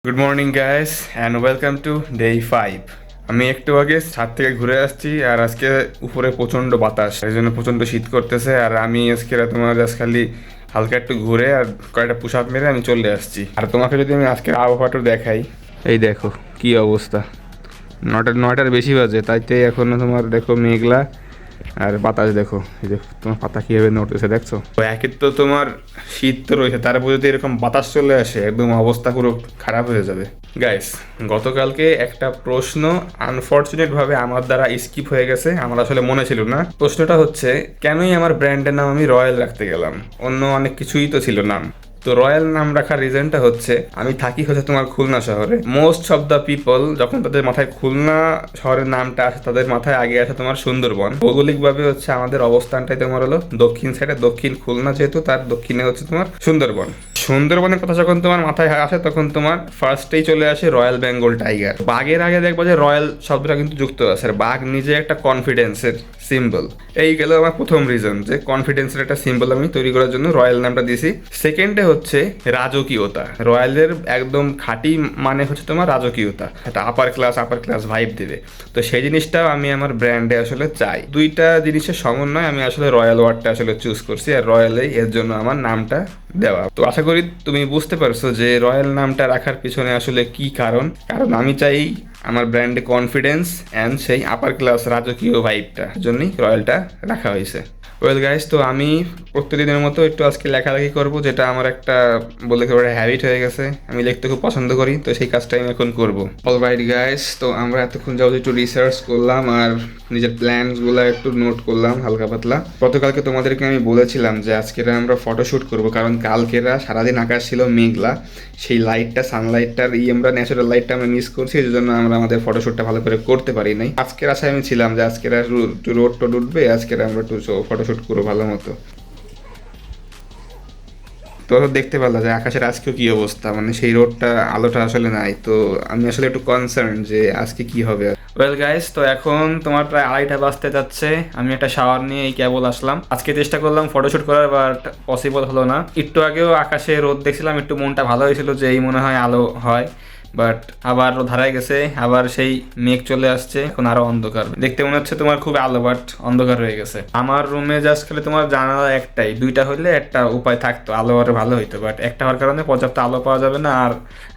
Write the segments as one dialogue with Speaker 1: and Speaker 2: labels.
Speaker 1: Good morning guys and welcome to day 5। আমি একটু আগে ছাদ থেকে ঘুরে আসছি আর আজকে উপরে প্রচণ্ড বাতাস, এই জন্য প্রচণ্ড শীত করতেছে। আর আমি আজকে তোমার জাস্ট খালি হালকা একটু ঘুরে আর কয়েকটা পুশ আপ মেরে আমি চলে আসছি। আর তোমাকে যদি আমি আজকের আবহাওয়াটা দেখাই, এই দেখো কি অবস্থা। নয়টার বেশি বাজে, তাইতে এখনো তোমার দেখো মেঘলা আর বাতাস দেখো, এই দেখো তোমার পাতা কীভাবে নড়তেছে দেখছো। তো একে তো তোমার শীত তো রয়েছে, তারপর যদি এরকম বাতাস চলে আসে একদম অবস্থা পুরো খারাপ হয়ে যাবে। গাইস, গতকালকে একটা প্রশ্ন আনফর্চুনেটভাবে আমার দ্বারা স্কিপ হয়ে গেছে, আমার আসলে মনে ছিল না। প্রশ্নটা হচ্ছে, কেনই আমার ব্র্যান্ডের নাম আমি রয়্যাল রাখতে গেলাম, অন্য অনেক কিছুই তো ছিল নাম। তো রয়্যাল নাম রাখার রিজনটা হচ্ছে, আমি থাকি হচ্ছে তোমার খুলনা শহরে। মোস্ট অফ দ্য পিপল যখন তাদের মাথায় খুলনা শহরের নামটা আসে, তাদের মাথায় আগে আসে তোমার সুন্দরবন। ভৌগোলিকভাবে হচ্ছে আমাদের অবস্থানটাই তোমার হলো দক্ষিণ সাইডে, দক্ষিণ খুলনা যেহেতু, তার দক্ষিণে হচ্ছে তোমার সুন্দরবন। সুন্দরবনের কথা যখন তোমার মাথায় আসে, তখন তোমার ফার্স্টেই চলে আসে রয়্যাল বেঙ্গল টাইগার। বাঘের আগে দেখবো যে রয়্যাল শব্দটা কিন্তু যুক্ত আছে, আর বাঘ নিজে একটা কনফিডেন্সের সিম্বল। এই গেল আমার প্রথম রিজন, যে কনফিডেন্সের একটা সিম্বল আমি তৈরি করার জন্য রয়্যাল নামটা দিয়েছি। সেকেন্ডে হচ্ছে রাজকীয়তা। রয়্যালের একদম খাঁটি মানে হচ্ছে তোমার রাজকীয়তা, একটা আপার ক্লাস ভাইব দেবে। তো সেই জিনিসটাও আমি আমার ব্র্যান্ডে আসলে চাই। দুইটা জিনিসের সমন্বয় আমি আসলে রয়্যাল ওয়ার্ডটা আসলে চুজ করছি, আর রয়্যালেই এর জন্য আমার নামটা দেওয়া। তো আশা করি তুমি বুঝতে পারছো যে রয়্যাল নামটা রাখার পিছনে আসলে কি কারণ। কারণ আমি চাই আমার ব্র্যান্ডে কনফিডেন্স অ্যান্ড সেই আপার ক্লাস রাজকীয় ভাইবটা জন্যই রয়্যালটা রাখা হয়েছে। ওয়েল গাইস, তো আমি প্রত্যেকদিনের মতো একটু আজকে লেখালেখি করব, যেটা আমার একটা বলতে গেলে হ্যাবিট হয়ে গেছে। আমি লিখতে খুব পছন্দ করি, তো সেই কাজটাই আমি এখন করব। অলরাইট গাইস, তো আমরা এতক্ষণ যাবো একটু রিসার্চ করলাম আর নিজের প্ল্যানসগুলো একটু নোট করলাম হালকা পাতলা। গতকালকে তোমাদেরকে আমি বলেছিলাম যে আজকেরা আমরা ফটোশ্যুট করব, কারণ কালকেরা সারাদিন আকাশ ছিল মেঘলা। সেই লাইটটা, সানলাইটটার আমরা ন্যাচারাল লাইটটা আমরা মিস করছি, এই জন্য আমরা আমাদের ফটোশ্যুটটা ভালো করে করতে পারি নাই। আজকের আশায় আমি ছিলাম যে আজকের রোড টোড উঠবে, আজকের আমরা একটু ফটোশ্যুট করবো ভালো মতো। তো দেখতে পারলাম যে আকাশের আজকেও কি অবস্থা, মানে সেই রোডটা আলোটা আসলে নাই। তো আমি আসলে একটু কনসার্ন যে আজকে কি হবে। ওয়েল গাইস, তো এখন তোমার প্রায় 2:30 বাজতে যাচ্ছে। আমি একটা শাওয়ার নিয়ে এই কেবল আসলাম। আজকে চেষ্টা করলাম ফটোশুট করার, বাট পসিবল হলো না। একটু আগেও আকাশে রোদ দেখছিলাম, একটু মনটা ভালো হয়েছিল যে এই মনে হয় আলো হয়, বাট আবার ধারায় গেছে, আবার সেই মেঘ চলে আসছে। এখন আরো অন্ধকার, দেখতে মনে হচ্ছে তোমার খুব আলো, বাট অন্ধকার হয়ে গেছে। আমার রুমে জাস্ট খালি তোমার জানালা একটাই, দুইটা হইলে একটা উপায় থাকতো, আলো আরো ভালো হইতো, বাট একটা হওয়ার কারণে পর্যাপ্ত আলো পাওয়া যাবে না। আর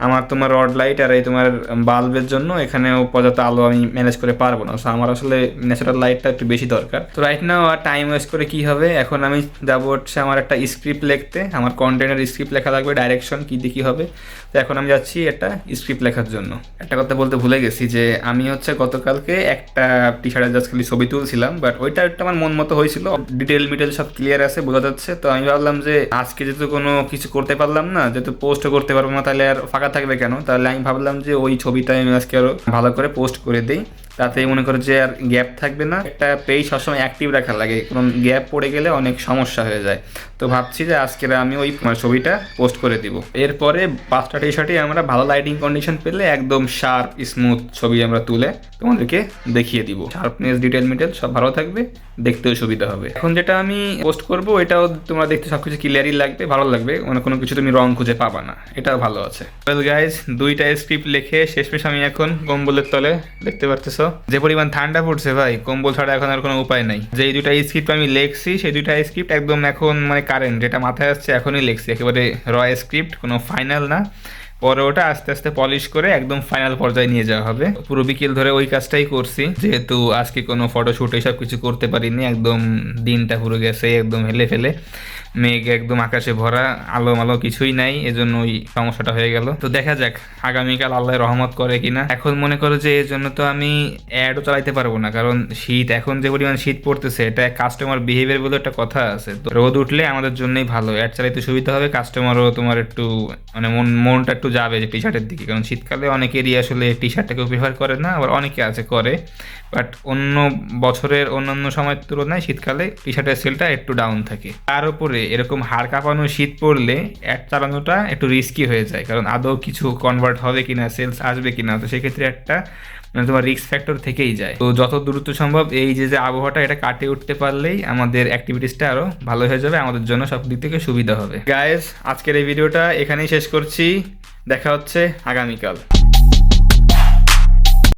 Speaker 1: আমার তোমার রড লাইট আর এই তোমার বাল্বের জন্য এখানেও পর্যাপ্ত আলো আমি ম্যানেজ করে পারবো না। সো আমার আসলে ন্যাচারাল লাইটটা একটু বেশি দরকার। তো রাইট নাও আর টাইম ওয়েস্ট করে কি হবে, এখন আমি যাবো হচ্ছে আমার একটা স্ক্রিপ্ট লিখতে। আমার কন্টেন্টের স্ক্রিপ্ট লেখা লাগবে, ডাইরেকশন কী দিয়ে কী হবে। তো এখন আমি যাচ্ছি একটা স্ক্রিপ্ট লেখার জন্য। একটা কথা বলতে ভুলে গেছি যে আমি হচ্ছে গতকালকে একটা টি শার্টের জাস্ট খালি ছবি তুলছিলাম, বাট ওইটা একটা আমার মন মতো হয়েছিল, ডিটেল মিটেল সব ক্লিয়ার আছে, বোঝা যাচ্ছে। তো আমি ভাবলাম যে আজকে যেহেতু কোনো কিছু করতে পারলাম না, যেহেতু পোস্টও করতে পারবো না, তাহলে আর ফাঁকা থাকবে কেন। তাহলে আমি ভাবলাম যে ওই ছবিটা আমি আজকে আরও ভালো করে পোস্ট করে দিই, তাতে মনে করো যে আর গ্যাপ থাকবে না। একটা পেজ সবসময় অ্যাক্টিভ রাখা লাগে, কারণ গ্যাপ পড়ে গেলে অনেক সমস্যা হয়ে যায়। তো ভাবছি যে আজকের আমি ওই ছবিটা পোস্ট করে দিব। এরপরে 5টা টি শার্টে আমরা ভালো লাইটিং কন্ডিশন পেলে একদম শার্প স্মুথ ছবি আমরা তুলে তোমাদেরকে দেখিয়ে দিব। শার্পনেস, ডিটেল মিটেল সব ভালো থাকবে, দেখতেও সুবিধা হবে। এখন যেটা আমি পোস্ট করবো এটাও তোমরা দেখতে সবকিছু ক্লিয়ারই লাগবে, ভালো লাগবে, মানে কোনো কিছু তুমি রং খুঁজে পাবা না, এটাও ভালো আছে। ওয়েল গাইজ, 2টা স্ক্রিপ্ট লিখে শেষমেশ আমি এখন কম্বলের তলে, দেখতে পারতেছো যে পরিমাণ ঠান্ডা পড়ছে ভাই, কম্বল ছাড়া এখন আর কোনো উপায় নাই। যে 2টা স্ক্রিপ্ট আমি লিখছি, সেই 2টা স্ক্রিপ্ট একদম এখন মানে কারেন্ট, যেটা মাথায় আসছে এখনই লিখছি, একেবারে র স্ক্রিপ্ট, কোনো ফাইনাল না। পরে ওটা আস্তে আস্তে পলিশ করে একদম ফাইনাল পর্যায়ে নিয়ে যাওয়া হবে। পুরো বিকেল ধরে ওই কাজটাই করছি, যেহেতু আজকে কোনো ফটোশ্যুট এসব কিছু করতে পারিনি। একদম দিনটা পুরো গেছে একদম হেলে ফেলে, মেঘ একদম আকাশে ভরা, আলো মালো কিছুই নাই, এজন্য ওই সমস্যাটা হয়ে গেল। তো দেখা যাক আগামীকাল আল্লাহ রহমত করে কিনা। এখন মনে করো যে এর জন্য তো আমি অ্যাডও চালাইতে পারবো না, কারণ শীত, এখন যে পরিমাণ শীত পড়তেছে, এটা কাস্টমার বিহেভিয়ার বলে একটা কথা আছে। তো রোদ উঠলে আমাদের জন্যই ভালো, অ্যাড চালাইতে সুবিধা হবে, কাস্টমারও তোমার একটু মানে মনটা একটু যাবে যে টি শার্টের দিকে। কারণ শীতকালে অনেকেরই আসলে টি শার্টটাকেও প্রিফার করে না, আবার অনেকে আছে করে, বাট অন্য বছরের অন্যান্য সময়ের তুলনায় শীতকালে টি শার্টের সেলটা একটু ডাউন থাকে। তার উপরে এরকম হাড় কাঁপানো শীত পড়লে অ্যাড চালানোটা একটু রিস্কি হয়ে যায়, কারণ আদৌ কিছু কনভার্ট হবে কিনা, সেলস আসবে কিনা। তো সেক্ষেত্রে একটা মানে তোমার রিস্ক ফ্যাক্টর থেকেই যায়। তো যত দ্রুত সম্ভব এই যে আবহাওয়াটা, এটা কাটিয়ে উঠতে পারলেই আমাদের অ্যাক্টিভিটিসটা আরও ভালো হয়ে যাবে, আমাদের জন্য সব দিক থেকে সুবিধা হবে। গাইস, আজকের এই ভিডিওটা এখানেই শেষ করছি। দেখা হচ্ছে আগামীকাল।